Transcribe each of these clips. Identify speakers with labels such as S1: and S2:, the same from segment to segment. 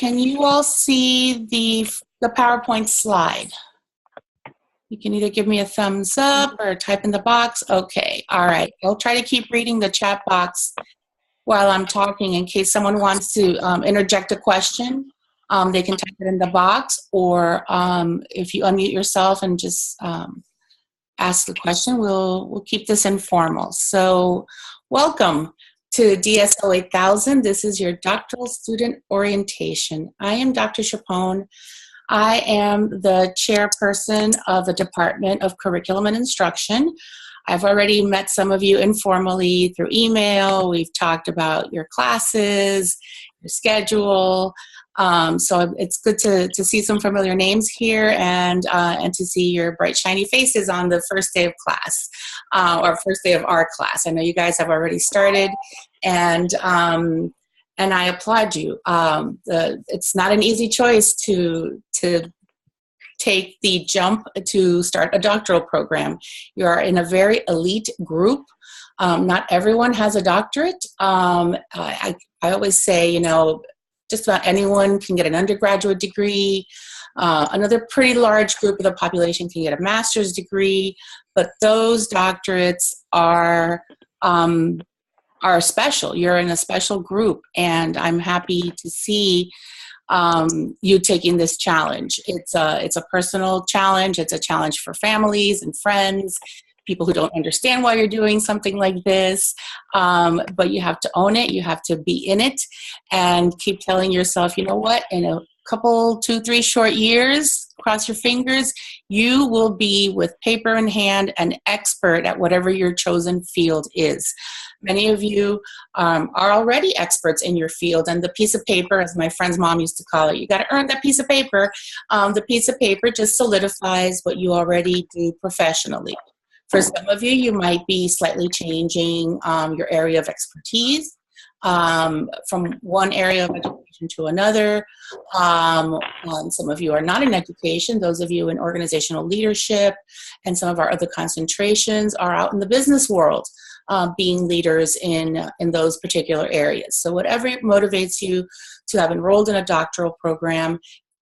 S1: Can you all see the PowerPoint slide? You can either give me a thumbs up or type in the box. Okay, all right. I'll try to keep reading the chat box while I'm talking in case someone wants to interject a question. They can type it in the box, or if you unmute yourself and just ask the question, we'll keep this informal. So welcome to DSO 8000. This is your doctoral student orientation. I am Dr. Chapone. I am the chairperson of the Department of Curriculum and Instruction. I've already met some of you informally through email. We've talked about your classes, your schedule. So it's good to see some familiar names here and to see your bright, shiny faces on the first day of class, or first day of our class. I know you guys have already started, and I applaud you. It's not an easy choice to take the jump to start a doctoral program. You are in a very elite group. Not everyone has a doctorate. I always say, you know, just about anyone can get an undergraduate degree. Another pretty large group of the population can get a master's degree, but those doctorates are special. You're in a special group, and I'm happy to see you taking this challenge. It's a personal challenge. It's a challenge for families and friends, people who don't understand why you're doing something like this, but you have to own it. You have to be in it and keep telling yourself, you know what, in a couple, 2-3 short years, cross your fingers, you will be with paper in hand an expert at whatever your chosen field is. Many of you are already experts in your field, and the piece of paper, as my friend's mom used to call it, you got to earn that piece of paper. The piece of paper just solidifies what you already do professionally. For some of you, you might be slightly changing your area of expertise from one area of education to another. Some of you are not in education. Those of you in organizational leadership, and some of our other concentrations are out in the business world, being leaders in those particular areas. So whatever motivates you to have enrolled in a doctoral program,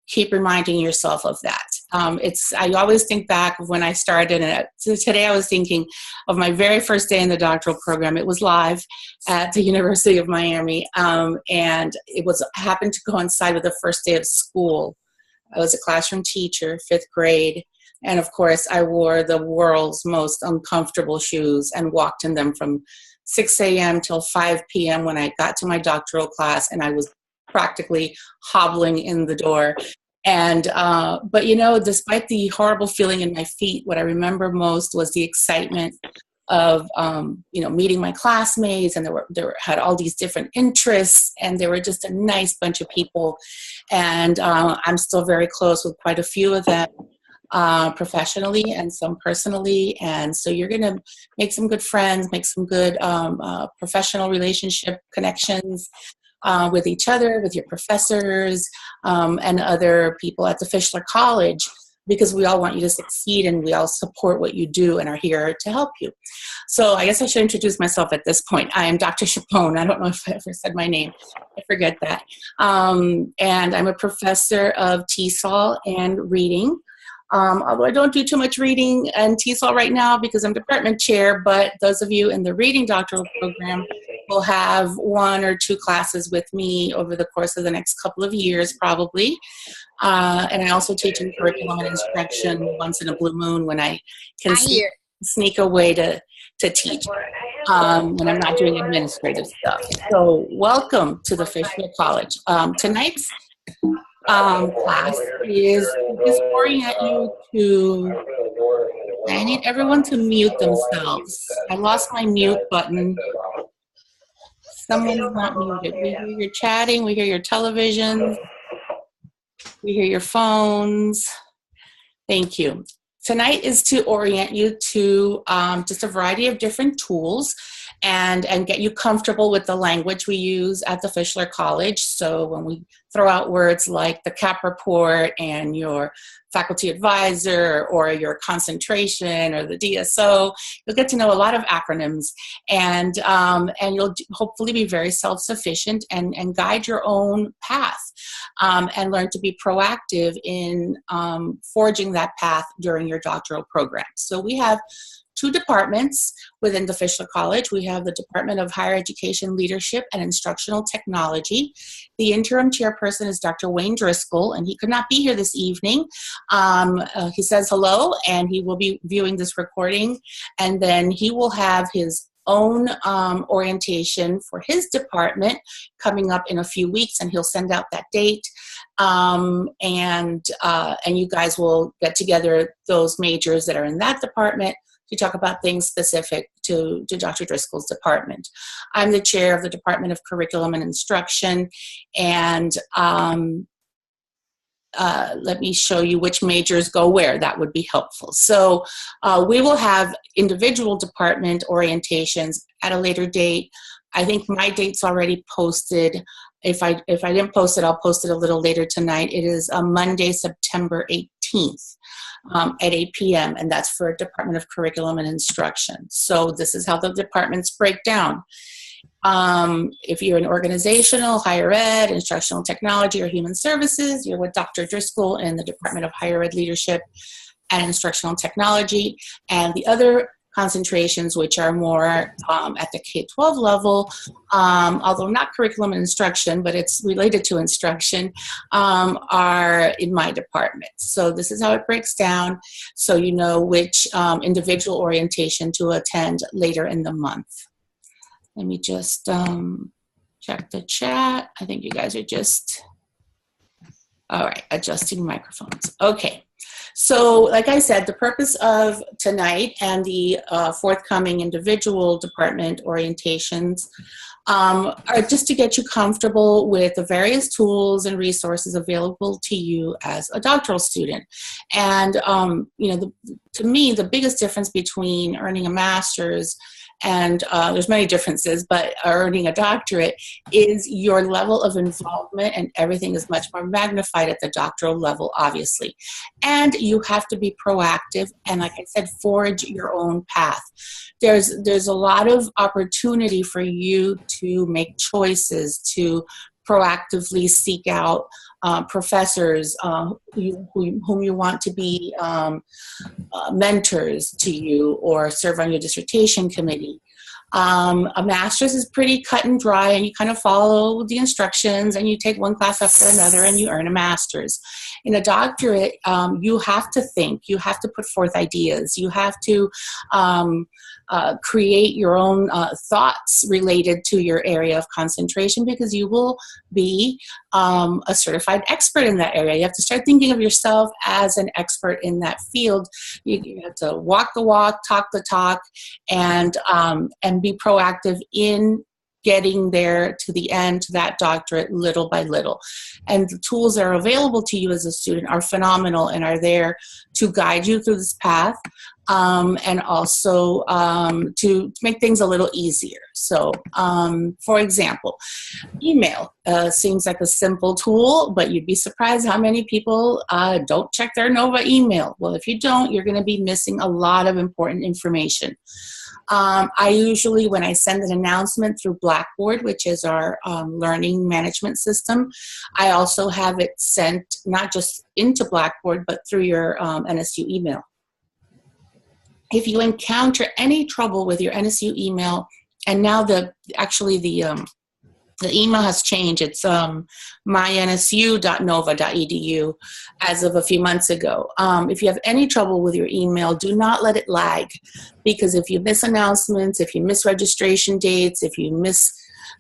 S1: keep reminding yourself of that. I always think back of when I started, and today I was thinking of my very first day in the doctoral program. It was live at the University of Miami, and it happened to coincide with the first day of school. I was a classroom teacher, 5th grade, and of course I wore the world's most uncomfortable shoes and walked in them from 6 a.m. till 5 p.m. when I got to my doctoral class, and I was practically hobbling in the door. And but you know, despite the horrible feeling in my feet, what I remember most was the excitement of meeting my classmates, and there had all these different interests, and they were just a nice bunch of people. And I'm still very close with quite a few of them, professionally and some personally. And so you're gonna make some good friends, make some good professional relationship connections with each other, with your professors, and other people at the Fischler College, because we all want you to succeed, and we all support what you do and are here to help you. So I guess I should introduce myself at this point. I am Dr. Chapone. I don't know if I ever said my name. I forget that. And I'm a professor of TESOL and reading. Although I don't do too much reading and TESOL right now because I'm department chair, but those of you in the reading doctoral program will have 1 or 2 classes with me over the course of the next couple of years, probably. And I also teach in curriculum and instruction once in a blue moon when I can sneak away to teach when I'm not doing administrative stuff. So welcome to the Fischler College. Tonight's class is to orient you to, I need everyone to mute themselves. I lost my mute button. Someone's not muted. We hear your chatting, we hear your television, we hear your phones. Thank you. Tonight is to orient you to just a variety of different tools and get you comfortable with the language we use at the Fischler College. So when we throw out words like the CAP report and your faculty advisor or your concentration or the DSO. You'll get to know a lot of acronyms, and you'll hopefully be very self-sufficient and guide your own path, and learn to be proactive in forging that path during your doctoral program. So we have two departments within the Fischler College. We have the Department of Higher Education Leadership and Instructional Technology. The interim chairperson is Dr. Wayne Driscoll, and he could not be here this evening. He says hello, and he will be viewing this recording, and then he will have his own orientation for his department coming up in a few weeks, and he'll send out that date. And you guys will get together those majors that are in that department to talk about things specific to Dr. Driscoll's department. I'm the chair of the Department of Curriculum and Instruction, and let me show you which majors go where. That would be helpful. So we will have individual department orientations at a later date. I think my date's already posted. If I didn't post it, I'll post it a little later tonight. It is Monday, September 18th. At 8 p.m., and that's for Department of Curriculum and Instruction. So this is how the departments break down. If you're in organizational, higher ed, instructional technology, or human services, you're with Dr. Driscoll in the Department of Higher Ed Leadership and Instructional Technology. And the other concentrations, which are more at the K-12 level, although not curriculum and instruction, but it's related to instruction, are in my department. So this is how it breaks down, so you know which individual orientation to attend later in the month. Let me just check the chat. I think you guys are just, all right, adjusting microphones. Okay. So, like I said, the purpose of tonight and the forthcoming individual department orientations are just to get you comfortable with the various tools and resources available to you as a doctoral student. And, you know, to me, the biggest difference between earning a master's and there's many differences, but earning a doctorate is your level of involvement, and everything is much more magnified at the doctoral level, obviously. And you have to be proactive and, like I said, forge your own path. There's a lot of opportunity for you to make choices, to proactively seek out professors whom you want to be mentors to you or serve on your dissertation committee. A master's is pretty cut and dry, and you kind of follow the instructions and you take one class after another and you earn a master's. In a doctorate, you have to think, you have to put forth ideas, you have to create your own thoughts related to your area of concentration, because you will be a certified expert in that area. You have to start thinking of yourself as an expert in that field. You have to walk the walk, talk the talk, and be proactive in getting there to the end, to that doctorate, little by little. And the tools that are available to you as a student are phenomenal and are there to guide you through this path, and also to make things a little easier. So, for example, email seems like a simple tool, but you'd be surprised how many people don't check their NOVA email. Well, if you don't, you're going to be missing a lot of important information. I usually, when I send an announcement through Blackboard, which is our learning management system, I also have it sent not just into Blackboard, but through your NSU email. If you encounter any trouble with your NSU email, and now the email has changed. It's mynsu.nova.edu as of a few months ago. If you have any trouble with your email, do not let it lag, because if you miss announcements, if you miss registration dates, if you miss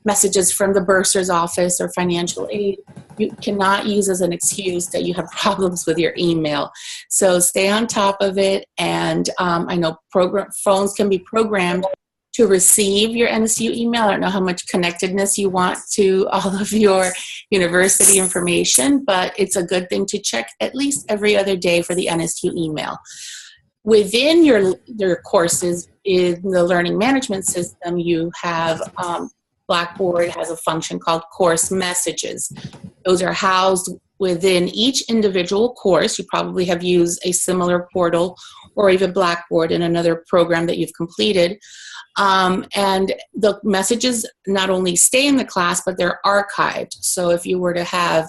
S1: messages from the bursar's office or financial aid, you cannot use as an excuse that you have problems with your email. So stay on top of it. And I know phones can be programmed to receive your NSU email. I don't know how much connectedness you want to all of your university information, but it's a good thing to check at least every other day for the NSU email. Within your courses in the learning management system, you have Blackboard has a function called course messages. Those are housed within each individual course. You probably have used a similar portal or even Blackboard in another program that you've completed. And the messages not only stay in the class, but they're archived. So if you were to have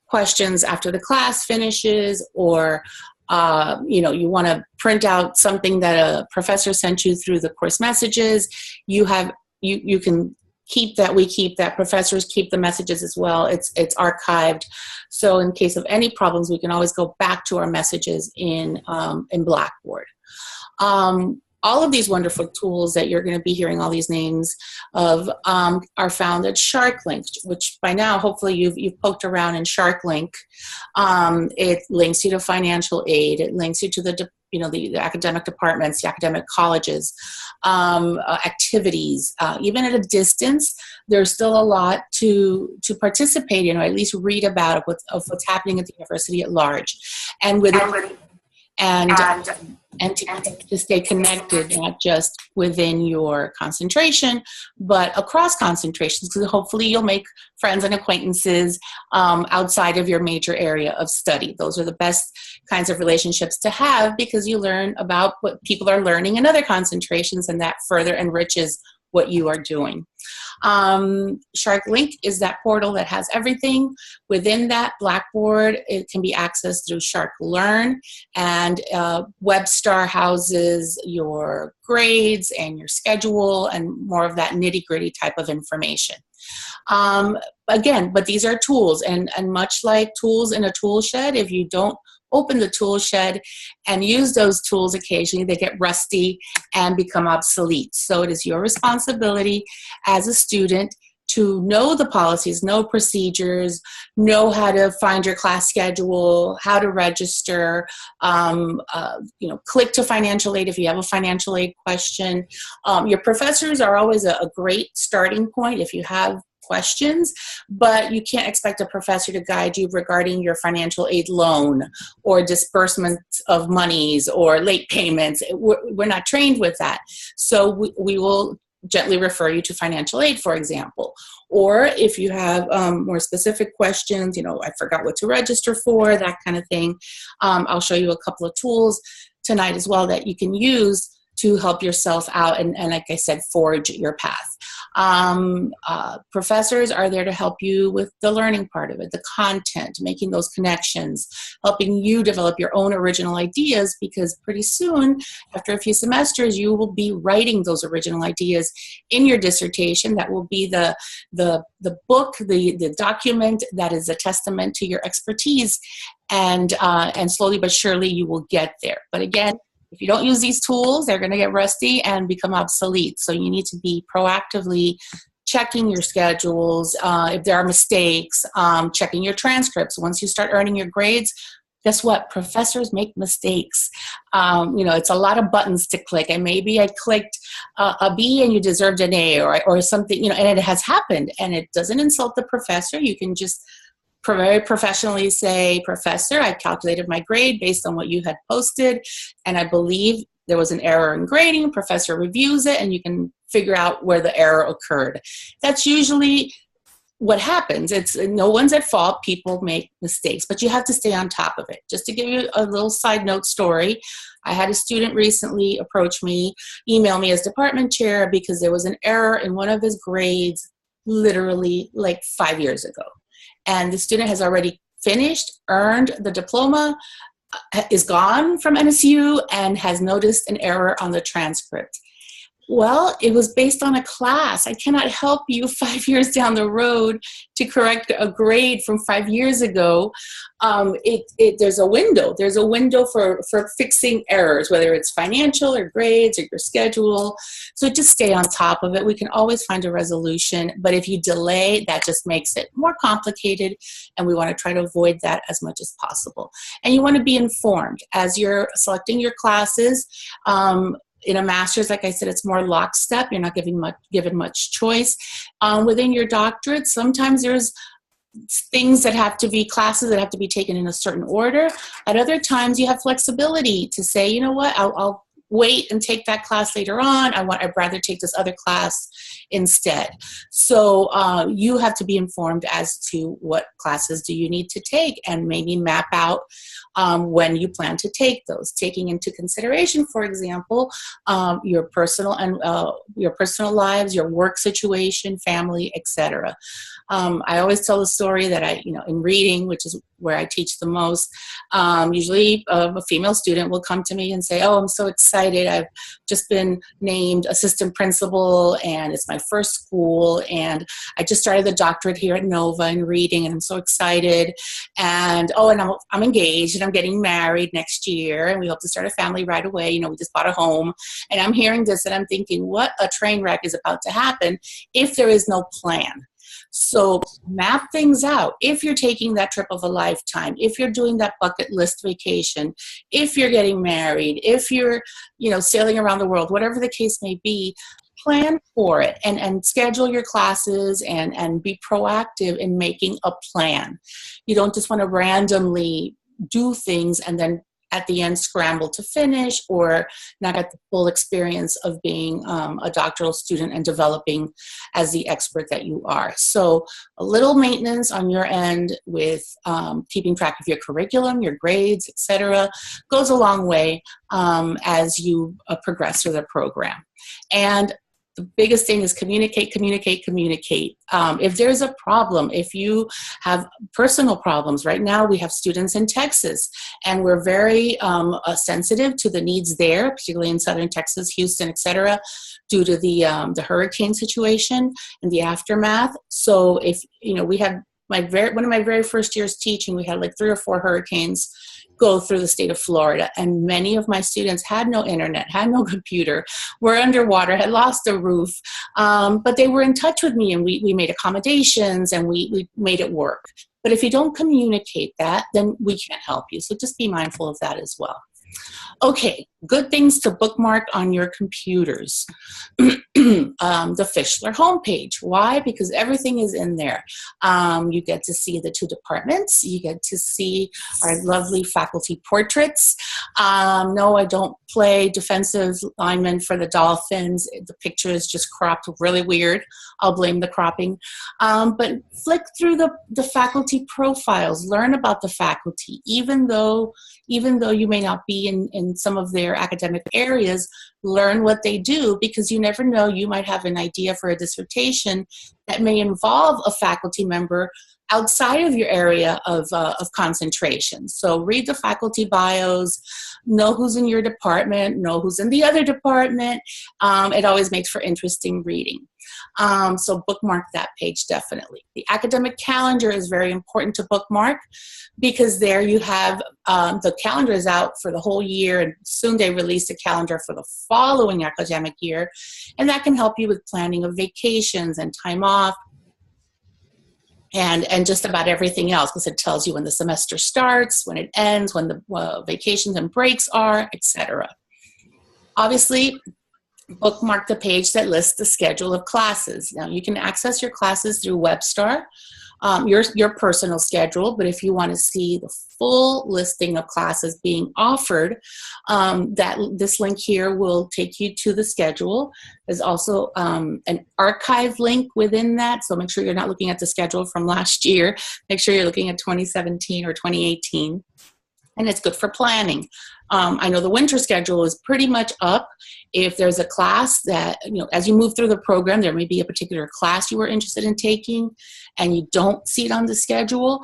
S1: questions after the class finishes, or you want to print out something that a professor sent you through the course messages, you can keep that. We keep that. Professors keep the messages as well. It's archived. So in case of any problems, we can always go back to our messages in Blackboard. All of these wonderful tools that you're going to be hearing all these names of are found at SharkLink, which by now hopefully you've poked around in SharkLink. It links you to financial aid. It links you to the academic departments, the academic colleges, activities. Even at a distance, there's still a lot to participate in, or at least read about of what's happening at the university at large, and to stay connected, not just within your concentration, but across concentrations, because hopefully you'll make friends and acquaintances outside of your major area of study. Those are the best kinds of relationships to have, because you learn about what people are learning in other concentrations, and that further enriches what you are doing. SharkLink is that portal that has everything. Within that Blackboard, it can be accessed through SharkLearn, and WebStar houses your grades and your schedule and more of that nitty-gritty type of information. Again, but these are tools, and much like tools in a tool shed, if you don't open the tool shed and use those tools occasionally, they get rusty and become obsolete. So it is your responsibility as a student to know the policies, know procedures, know how to find your class schedule, how to register, click to financial aid if you have a financial aid question. Your professors are always a great starting point if you have questions, but you can't expect a professor to guide you regarding your financial aid loan or disbursement of monies or late payments. We're not trained with that. So we will gently refer you to financial aid, for example. Or if you have more specific questions, I forgot what to register for, that kind of thing, I'll show you a couple of tools tonight as well that you can use to help yourself out and like I said, forge your path. Professors are there to help you with the learning part of it, the content, making those connections, helping you develop your own original ideas, because pretty soon, after a few semesters, you will be writing those original ideas in your dissertation. That will be the book, the document that is a testament to your expertise, and slowly but surely you will get there. But again, if you don't use these tools, they're going to get rusty and become obsolete. So you need to be proactively checking your schedules. If there are mistakes, checking your transcripts. Once you start earning your grades, guess what? Professors make mistakes. It's a lot of buttons to click, and maybe I clicked a B and you deserved an A, or something, and it has happened, and it doesn't insult the professor. You can just very professionally say, Professor, I calculated my grade based on what you had posted, and I believe there was an error in grading. Professor reviews it, and you can figure out where the error occurred. That's usually what happens. It's no one's at fault. People make mistakes, but you have to stay on top of it. Just to give you a little side note story, I had a student recently approach me, email me as department chair, because there was an error in one of his grades literally like 5 years ago. And the student has already finished, earned the diploma, is gone from NSU, and has noticed an error on the transcript. Well, it was based on a class. I cannot help you 5 years down the road to correct a grade from 5 years ago. There's a window. There's a window for fixing errors, whether it's financial or grades or your schedule. So just stay on top of it. We can always find a resolution. But if you delay, that just makes it more complicated. And we want to try to avoid that as much as possible. And you want to be informed as you're selecting your classes. In a master's, like I said, it's more lockstep. You're not given much choice. Within your doctorate, sometimes there's things that have to be, classes that have to be taken in a certain order. At other times, you have flexibility to say, you know what, wait and take that class later on. I'd rather take this other class instead. So you have to be informed as to what classes do you need to take, and maybe map out when you plan to take those, taking into consideration, for example, your personal and your personal lives, your work situation, family, etc. I always tell the story that in reading, which is where I teach the most, usually a female student will come to me and say, "Oh, I'm so excited. I've just been named assistant principal, and it's my first school, and I just started the doctorate here at Nova in reading, and I'm so excited. And I'm engaged, and I'm getting married next year, and we hope to start a family right away. We just bought a home." And I'm hearing this, and I'm thinking, what a train wreck is about to happen if there is no plan. So map things out. If you're taking that trip of a lifetime, if you're doing that bucket list vacation, if you're getting married, if you're, sailing around the world, whatever the case may be, plan for it and schedule your classes and be proactive in making a plan. You don't just want to randomly do things and then at the end scramble to finish, or not get the full experience of being a doctoral student and developing as the expert that you are. So a little maintenance on your end with keeping track of your curriculum, your grades, etc., goes a long way as you progress through the program. And the biggest thing is communicate, communicate, communicate. If there's a problem, if you have personal problems, right now we have students in Texas, and we're very sensitive to the needs there, particularly in southern Texas, Houston, etc., due to the hurricane situation and the aftermath. So if, we had one of my very first years teaching, we had like 3 or 4 hurricanes go through the state of Florida, and many of my students had no internet, had no computer, were underwater, had lost a roof, but they were in touch with me, and we made accommodations, and we made it work. But if you don't communicate that, then we can't help you. So just be mindful of that as well. Okay, good things to bookmark on your computers. The Fischler homepage. Why? Because everything is in there. You get to see the 2 departments. You get to see our lovely faculty portraits. No, I don't play defensive lineman for the Dolphins. The picture is just cropped really weird. I'll blame the cropping. But flick through the faculty profiles. Learn about the faculty. Even though you may not be in some of their academic areas, learn what they do, because you never know, you might have an idea for a dissertation that may involve a faculty member outside of your area of concentration. So read the faculty bios, know who's in your department, know who's in the other department. It always makes for interesting reading. So bookmark that page definitely. The academic calendar is very important to bookmark, because there you have the calendar is out for the whole year, and soon they release a calendar for the following academic year, and that can help you with planning of vacations and time off, and just about everything else, because it tells you when the semester starts, when it ends, when the vacations and breaks are, etc. Obviously, bookmark the page that lists the schedule of classes. Now, you can access your classes through WebStar, your personal schedule, but if you want to see the full listing of classes being offered, this link here will take you to the schedule. There's also an archive link within that, so make sure you're not looking at the schedule from last year. Make sure you're looking at 2017 or 2018. And it's good for planning. I know the winter schedule is pretty much up. If there's a class that, as you move through the program, there may be a particular class you were interested in taking and you don't see it on the schedule,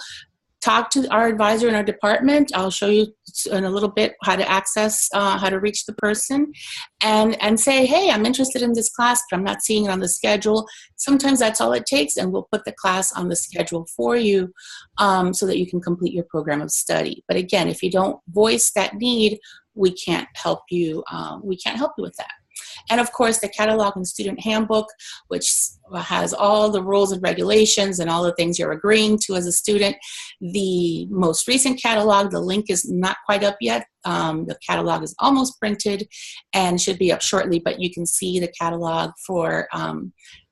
S1: talk to our advisor in our department. I'll show you in a little bit how to access, how to reach the person, and say, hey, I'm interested in this class, but I'm not seeing it on the schedule. Sometimes that's all it takes, and we'll put the class on the schedule for you so that you can complete your program of study. But again, if you don't voice that need, we can't help you. We can't help you with that. And of course, the catalog and student handbook, which has all the rules and regulations and all the things you're agreeing to as a student. The most recent catalog, the link is not quite up yet. The catalog is almost printed and should be up shortly, but you can see the catalog for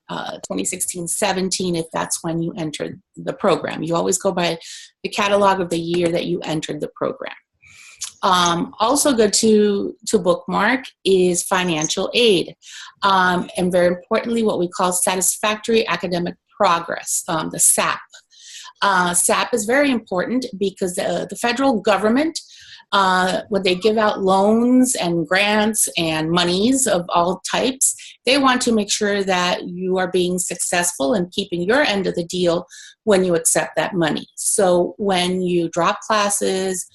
S1: 2016-17 if that's when you entered the program. You always go by the catalog of the year that you entered the program. Also good to bookmark is financial aid. And very importantly, what we call satisfactory academic progress, the SAP. SAP is very important because the federal government, when they give out loans and grants and monies of all types, they want to make sure that you are being successful in keeping your end of the deal when you accept that money. So when you drop classes,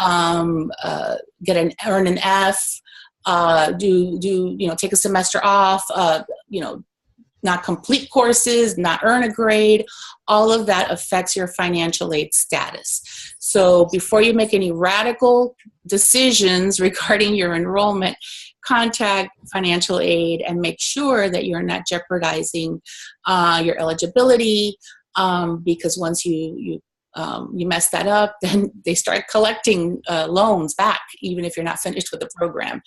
S1: earn an F, take a semester off, not complete courses, not earn a grade, all of that affects your financial aid status. So before you make any radical decisions regarding your enrollment, contact financial aid and make sure that you're not jeopardizing your eligibility, because once you mess that up, then they start collecting loans back, even if you're not finished with the program,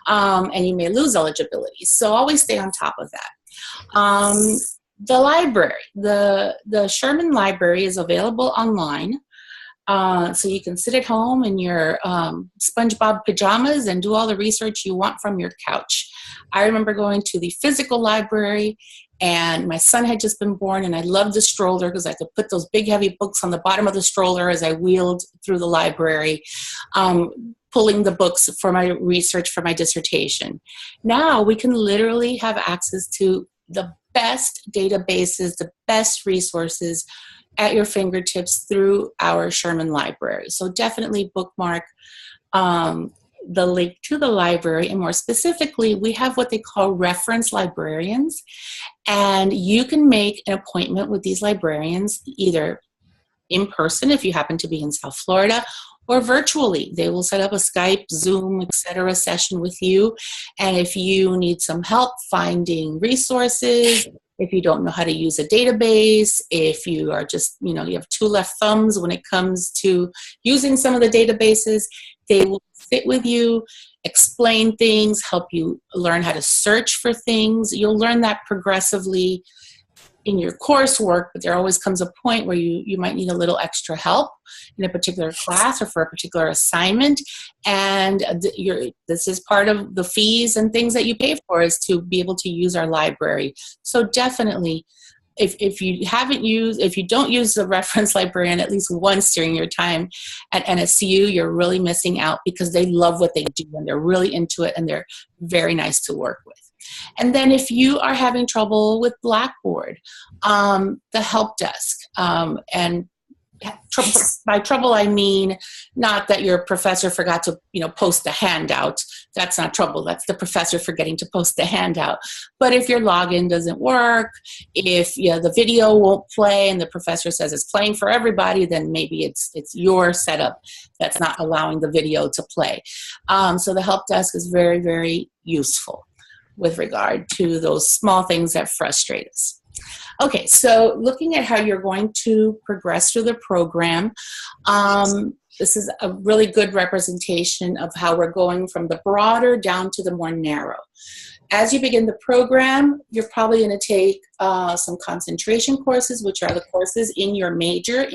S1: and you may lose eligibility. So always stay on top of that. The library, the Sherman Library is available online. So you can sit at home in your SpongeBob pajamas and do all the research you want from your couch. I remember going to the physical library, and my son had just been born, and I loved the stroller because I could put those big heavy books on the bottom of the stroller as I wheeled through the library, pulling the books for my research for my dissertation. Now we can literally have access to the best databases, the best resources at your fingertips through our Sherman Library. So definitely bookmark the link to the library, and more specifically, we have what they call reference librarians, and you can make an appointment with these librarians either in person if you happen to be in South Florida, or virtually. They will set up a Skype, Zoom, etc. session with you, and if you need some help finding resources, if you don't know how to use a database, if you are just, you have two left thumbs when it comes to using some of the databases, they will sit with you, explain things, help you learn how to search for things. You'll learn that progressively in your coursework, but there always comes a point where you might need a little extra help in a particular class or for a particular assignment. And this is part of the fees and things that you pay for, is to be able to use our library. So definitely, if you don't use the reference librarian at least once during your time at NSU, you're really missing out, because they love what they do and they're really into it and they're very nice to work with. And then if you are having trouble with Blackboard, the help desk, and by trouble I mean not that your professor forgot to post the handout. That's not trouble. That's the professor forgetting to post the handout. But if your login doesn't work, if the video won't play and the professor says it's playing for everybody, then maybe it's your setup that's not allowing the video to play. So the help desk is very, very useful with regard to those small things that frustrate us. Okay, so looking at how you're going to progress through the program, this is a really good representation of how we're going from the broader down to the more narrow. As you begin the program, you're probably going to take some concentration courses, which are the courses in your major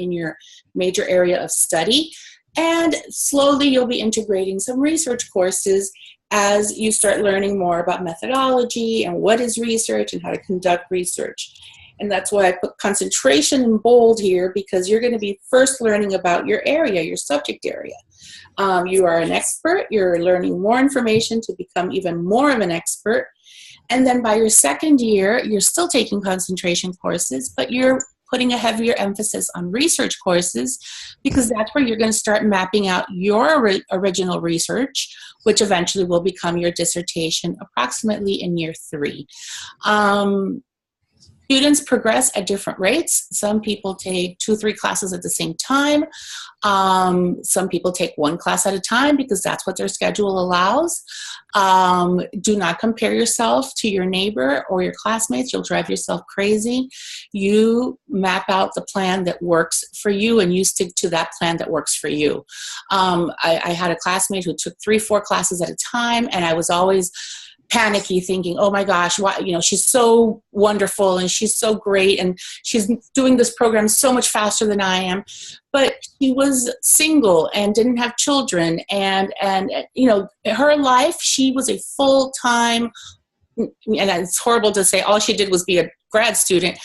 S1: area of study. And slowly you'll be integrating some research courses as you start learning more about methodology and what is research and how to conduct research. And that's why I put concentration in bold here, because you're going to be first learning about your area, your subject area. You are an expert. You're learning more information to become even more of an expert. And then by your second year, you're still taking concentration courses, but you're putting a heavier emphasis on research courses, because that's where you're going to start mapping out your original research, which eventually will become your dissertation approximately in year 3. Students progress at different rates. Some people take 2-3 classes at the same time. Some people take 1 class at a time because that's what their schedule allows. Do not compare yourself to your neighbor or your classmates. You'll drive yourself crazy. You map out the plan that works for you, and you stick to that plan that works for you. I had a classmate who took 3-4 classes at a time, and I was always panicky, thinking, oh my gosh, why, she's so wonderful and she's so great and she's doing this program so much faster than I am. But she was single and didn't have children, and her life, she was a full-time, and it's horrible to say all she did was be a grad student,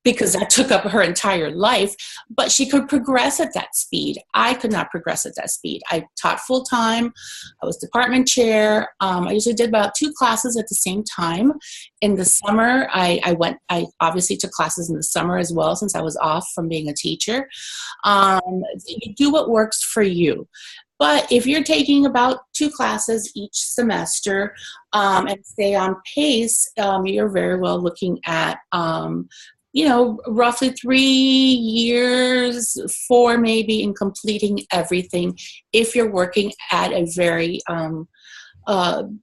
S1: because that took up her entire life, but she could progress at that speed. I could not progress at that speed. I taught full-time. I was department chair. I usually did about 2 classes at the same time. In the summer, I obviously took classes in the summer as well, since I was off from being a teacher. You do what works for you. But if you're taking about 2 classes each semester and stay on pace, you're very well looking at roughly 3 years, 4 maybe, in completing everything, if you're working at a very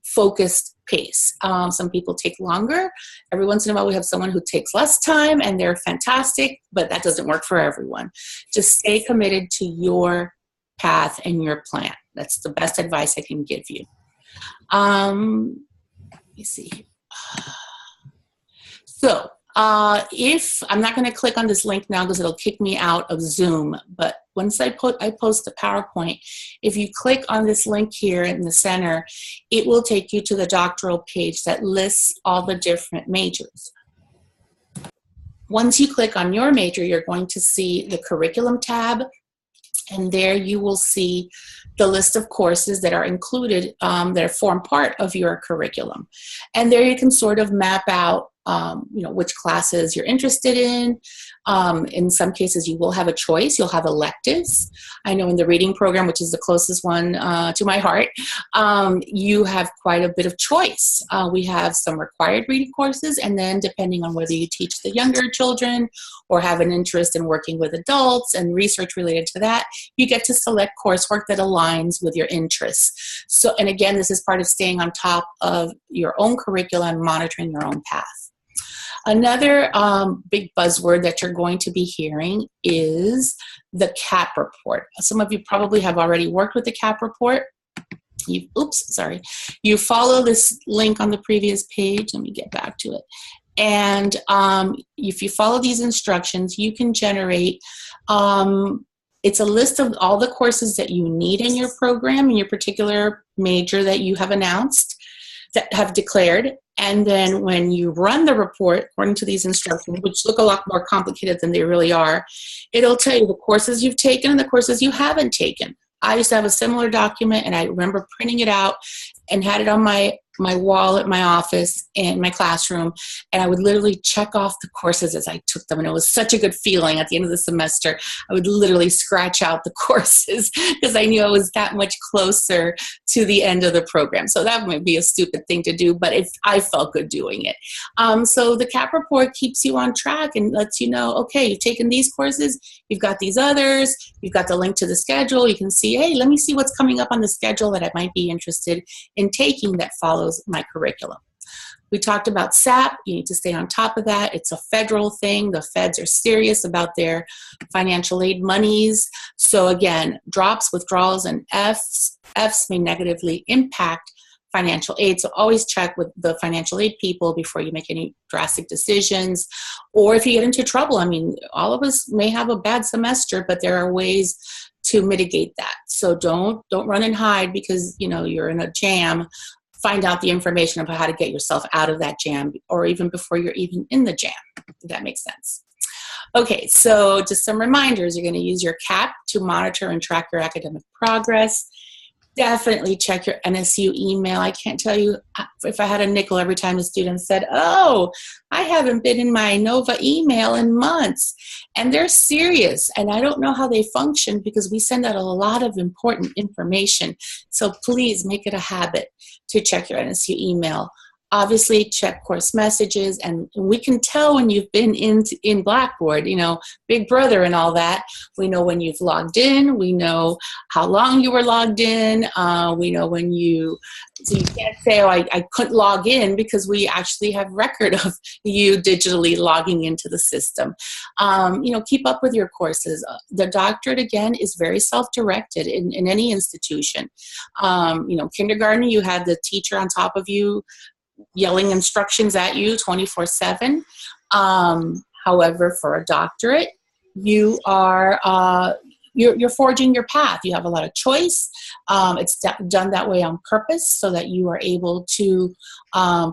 S1: focused pace. Some people take longer. Every once in a while we have someone who takes less time, and they're fantastic, but that doesn't work for everyone. Just stay committed to your path and your plan. That's the best advice I can give you. Let me see. So, if I'm not going to click on this link now because it'll kick me out of Zoom, but once I post the PowerPoint, if you click on this link here in the center, it will take you to the doctoral page that lists all the different majors. Once you click on your major, you're going to see the curriculum tab, and there you will see the list of courses that are included, that form part of your curriculum. And there you can sort of map out which classes you're interested in. In some cases, you will have a choice. You'll have electives. I know in the reading program, which is the closest one to my heart, you have quite a bit of choice. We have some required reading courses, and then depending on whether you teach the younger children or have an interest in working with adults and research related to that, you get to select coursework that aligns with your interests. So, and again, this is part of staying on top of your own curriculum, monitoring your own path. Another big buzzword that you're going to be hearing is the CAP report. Some of you probably have already worked with the CAP report. You follow this link on the previous page. Let me get back to it. And if you follow these instructions, you can generate, it's a list of all the courses that you need in your program, in your particular major that you have announced, that have declared. And then when you run the report, according to these instructions, which look a lot more complicated than they really are, it'll tell you the courses you've taken and the courses you haven't taken. I used to have a similar document, and I remember printing it out and had it on my wall at my office and my classroom, and I would literally check off the courses as I took them, and it was such a good feeling at the end of the semester. I would literally scratch out the courses because I knew I was that much closer to the end of the program. So that might be a stupid thing to do, but I felt good doing it. So the CAP report keeps you on track and lets you know, okay, you've taken these courses, you've got these others, you've got the link to the schedule. You can see, hey, let me see what's coming up on the schedule that I might be interested in taking that follows my curriculum. We talked about SAP. You need to stay on top of that. It's a federal thing. The feds are serious about their financial aid monies. So again, drops, withdrawals, and Fs may negatively impact financial aid. So always check with the financial aid people before you make any drastic decisions. Or if you get into trouble, I mean, all of us may have a bad semester, but there are ways to mitigate that. So don't run and hide because you're in a jam. Find out the information about how to get yourself out of that jam, or even before you're even in the jam, if that makes sense. Okay, so just some reminders. You're going to use your CAP to monitor and track your academic progress. Definitely check your NSU email. I can't tell you if I had a nickel every time a student said, oh, I haven't been in my NOVA email in months. And they're serious. And I don't know how they function because we send out a lot of important information. So please make it a habit to check your NSU email. Obviously, check course messages, and we can tell when you've been in Blackboard, Big Brother and all that. We know when you've logged in. We know how long you were logged in. We know when so you can't say, oh, I couldn't log in, because we actually have record of you digitally logging into the system. Keep up with your courses. The doctorate, again, is very self-directed in any institution. Kindergarten, you had the teacher on top of you yelling instructions at you 24/7. However, for a doctorate, you are you're forging your path. You have a lot of choice. It's done that way on purpose so that you are able to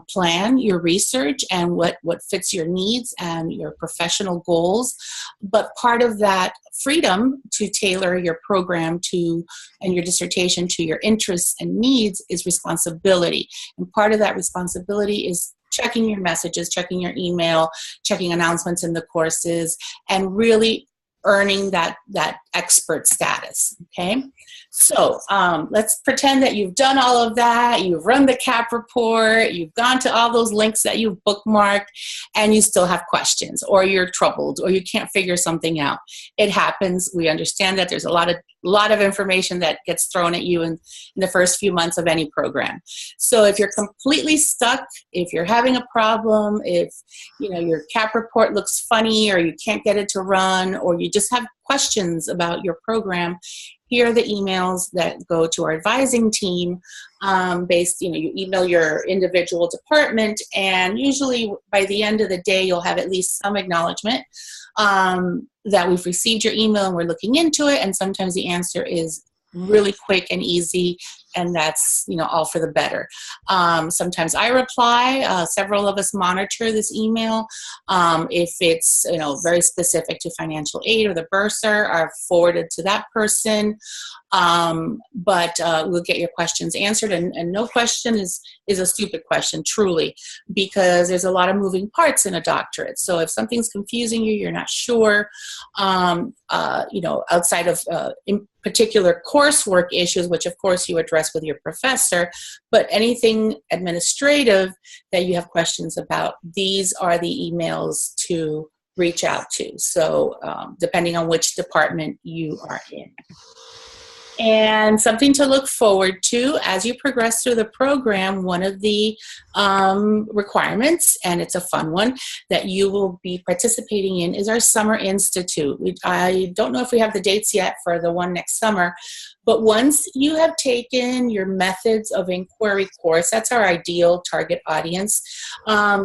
S1: plan your research and what fits your needs and your professional goals. But part of that freedom to tailor your program to and your dissertation to your interests and needs is responsibility. And part of that responsibility is checking your messages, checking your email, checking announcements in the courses, and really earning that expert status, okay? So let's pretend that you've done all of that, you've run the CAP report, you've gone to all those links that you've bookmarked, and you still have questions, or you're troubled, or you can't figure something out. It happens. We understand that there's a lot of information that gets thrown at you in the first few months of any program. So if you're completely stuck, if you're having a problem, if your CAP report looks funny, or you can't get it to run, or you just have questions about your program, here are the emails that go to our advising team. You email your individual department, and usually by the end of the day, you'll have at least some acknowledgement that we've received your email and we're looking into it. And sometimes the answer is really quick and easy, and that's all for the better. Sometimes I reply. Several of us monitor this email. If it's very specific to financial aid or the bursar, are forwarded to that person. But we'll get your questions answered, and no question is a stupid question, truly, because there's a lot of moving parts in a doctorate. So if something's confusing you, you're not sure, outside of in particular coursework issues, which of course you address with your professor, but anything administrative that you have questions about, these are the emails to reach out to. So depending on which department you are in. And something to look forward to as you progress through the program, one of the requirements, and it's a fun one, that you will be participating in is our Summer Institute. I don't know if we have the dates yet for the one next summer, but once you have taken your Methods of Inquiry course, that's our ideal target audience,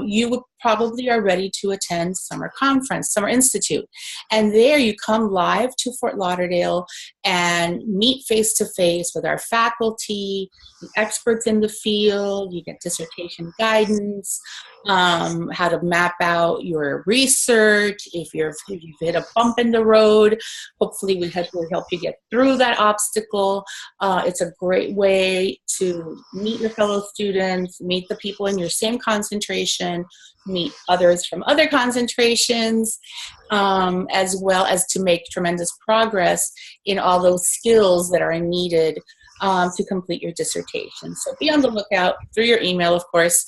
S1: you probably are ready to attend Summer Conference, Summer Institute. And there you come live to Fort Lauderdale and meet face-to-face with our faculty, the experts in the field. You get dissertation guidance, how to map out your research. If you've hit a bump in the road, hopefully we will help you get through that obstacle. It's a great way to meet your fellow students, meet the people in your same concentration, meet others from other concentrations, as well as to make tremendous progress in all those skills that are needed to complete your dissertation. So be on the lookout through your email, of course,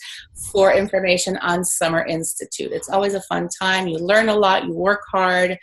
S1: for information on Summer Institute. It's always a fun time. You learn a lot, you work hard,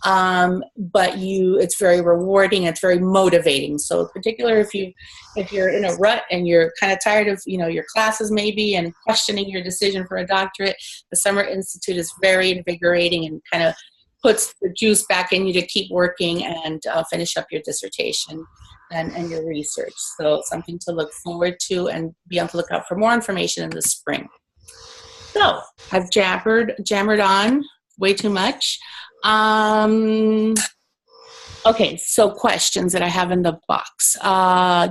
S1: but it's very rewarding, it's very motivating. So particularly if you're in a rut and you're kind of tired of your classes maybe and questioning your decision for a doctorate, the Summer Institute is very invigorating and kind of puts the juice back in you to keep working and finish up your dissertation and your research. So something to look forward to, and be on the lookout for more information in the spring. So I've jammered on way too much. Okay, so questions that I have in the box.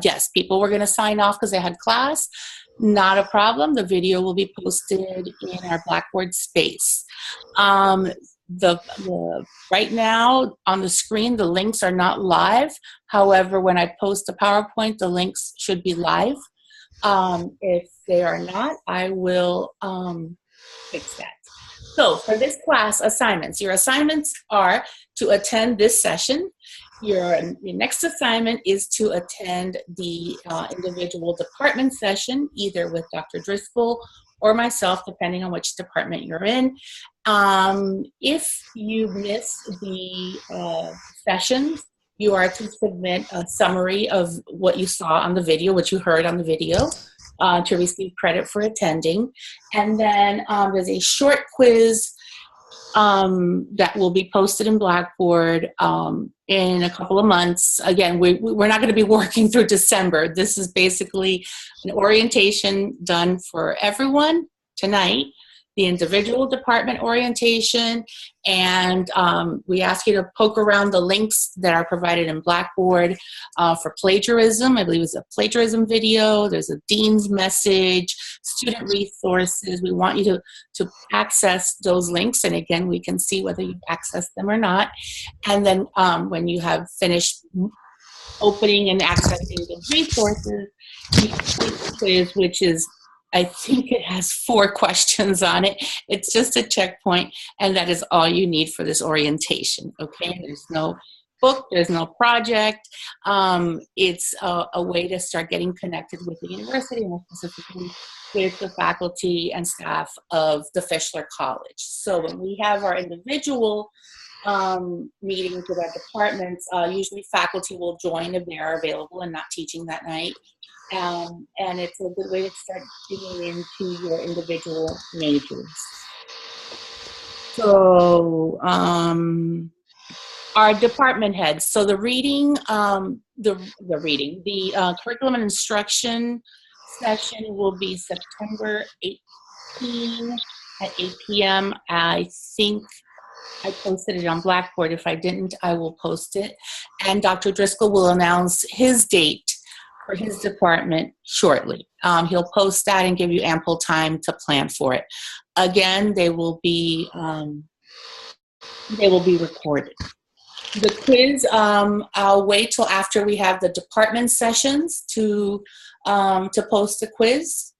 S1: Yes, people were going to sign off because they had class. Not a problem. The video will be posted in our Blackboard space. Right now on the screen, the links are not live. However, when I post the PowerPoint, the links should be live. If they are not, I will fix that. So for this class assignments, your assignments are to attend this session. Your next assignment is to attend the individual department session, either with Dr. Driscoll or myself, depending on which department you're in. If you miss the sessions, you are to submit a summary of what you saw on the video, what you heard on the video, to receive credit for attending. And then there's a short quiz that will be posted in Blackboard in a couple of months. Again, we're not going to be working through December. This is basically an orientation done for everyone tonight, the individual department orientation, and we ask you to poke around the links that are provided in Blackboard for plagiarism. I believe it's a plagiarism video. There's a dean's message, student resources. We want you to access those links, and again, we can see whether you've accessed them or not. And then when you have finished opening and accessing those resources, you complete the quiz, which is, I think it has 4 questions on it. It's just a checkpoint, and that is all you need for this orientation, okay? There's no book, there's no project. It's a way to start getting connected with the university, and specifically with the faculty and staff of the Fischler College. So when we have our individual meetings with our departments, usually faculty will join if they are available and not teaching that night. And it's a good way to start digging into your individual majors. So our department heads. So the reading, the curriculum and instruction session will be September 18 at 8 p.m. I think I posted it on Blackboard. If I didn't, I will post it. And Dr. Driscoll will announce his date for his department shortly. He'll post that and give you ample time to plan for it. Again, they will be recorded. The quiz, I'll wait till after we have the department sessions to post the quiz.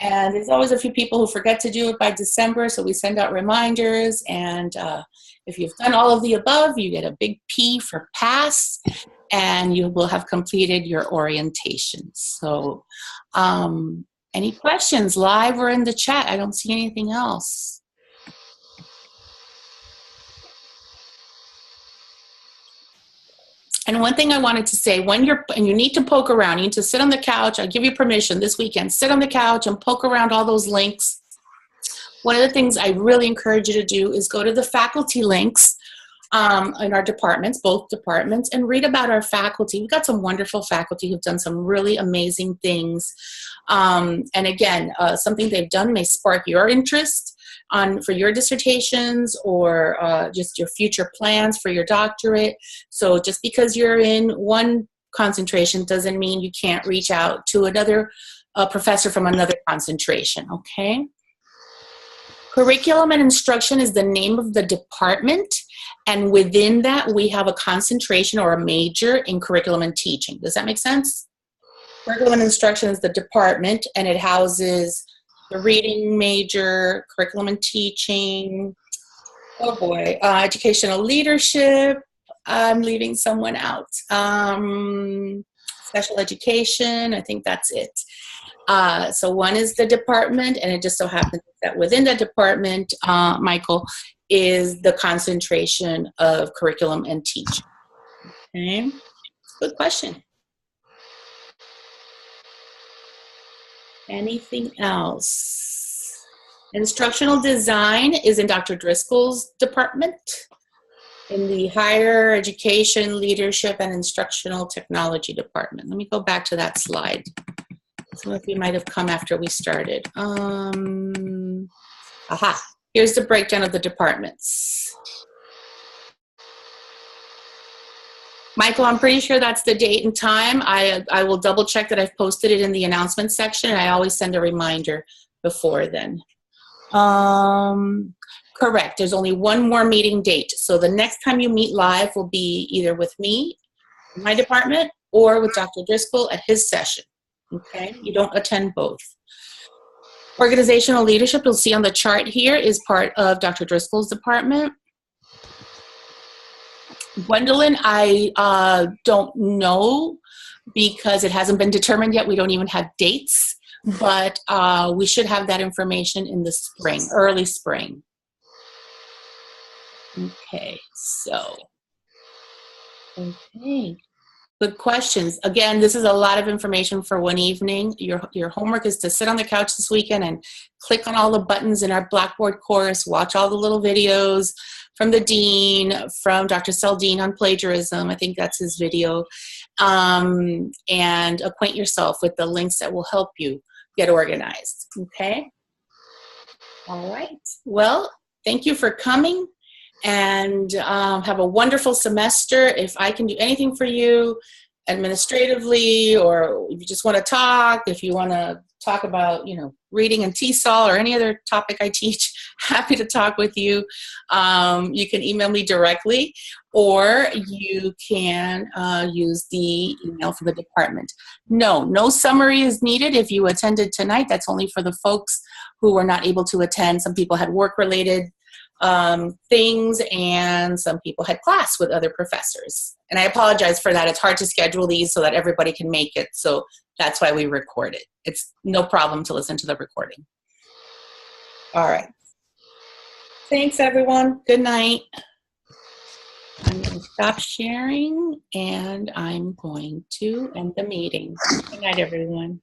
S1: And there's always a few people who forget to do it by December, so we send out reminders. And if you've done all of the above, you get a big P for pass, and you will have completed your orientation. So any questions, live or in the chat? I don't see anything else. And one thing I wanted to say, and you need to poke around, you need to sit on the couch. I'll give you permission this weekend, sit on the couch and poke around all those links. One of the things I really encourage you to do is go to the faculty links in our departments, both departments, and read about our faculty. We've got some wonderful faculty who've done some really amazing things. And again, something they've done may spark your interest for your dissertations or just your future plans for your doctorate. So just because you're in one concentration doesn't mean you can't reach out to another professor from another concentration, okay? Curriculum and instruction is the name of the department, and within that we have a concentration or a major in curriculum and teaching. Does that make sense? Curriculum and instruction is the department, and it houses the reading major, curriculum and teaching, oh boy, educational leadership, I'm leaving someone out, special education, I think that's it. So one is the department, and it just so happens that within the department, Michael, is the concentration of curriculum and teaching. Okay, good question. Anything else? Instructional design is in Dr. Driscoll's department, in the higher education, leadership, and instructional technology department. Let me go back to that slide. Some of you might have come after we started. Here's the breakdown of the departments. Michael, I'm pretty sure that's the date and time. I will double check that I've posted it in the announcement section. I always send a reminder before then. Correct, there's only one more meeting date. So the next time you meet live will be either with me, in my department, or with Dr. Driscoll at his session. Okay, you don't attend both. Organizational leadership, you'll see on the chart here, is part of Dr. Driscoll's department. Gwendolyn, I don't know because it hasn't been determined yet. We don't even have dates, but we should have that information in the spring, early spring. Okay, so, okay. Good questions. Again, this is a lot of information for one evening. Your homework is to sit on the couch this weekend and click on all the buttons in our Blackboard course, watch all the little videos from the dean, from Dr. Saldine on plagiarism. I think that's his video. And acquaint yourself with the links that will help you get organized. Okay? All right. Well, thank you for coming. And have a wonderful semester. If I can do anything for you administratively, or if you just want to talk, if you want to talk about, reading and TESOL or any other topic I teach, happy to talk with you. You can email me directly, or you can use the email from the department. No summary is needed if you attended tonight. That's only for the folks who were not able to attend. Some people had work-related things, and some people had class with other professors. And I apologize for that. It's hard to schedule these so that everybody can make it. So that's why we record it. It's no problem to listen to the recording. All right. Thanks, everyone. Good night. I'm going to stop sharing, and I'm going to end the meeting. Good night, everyone.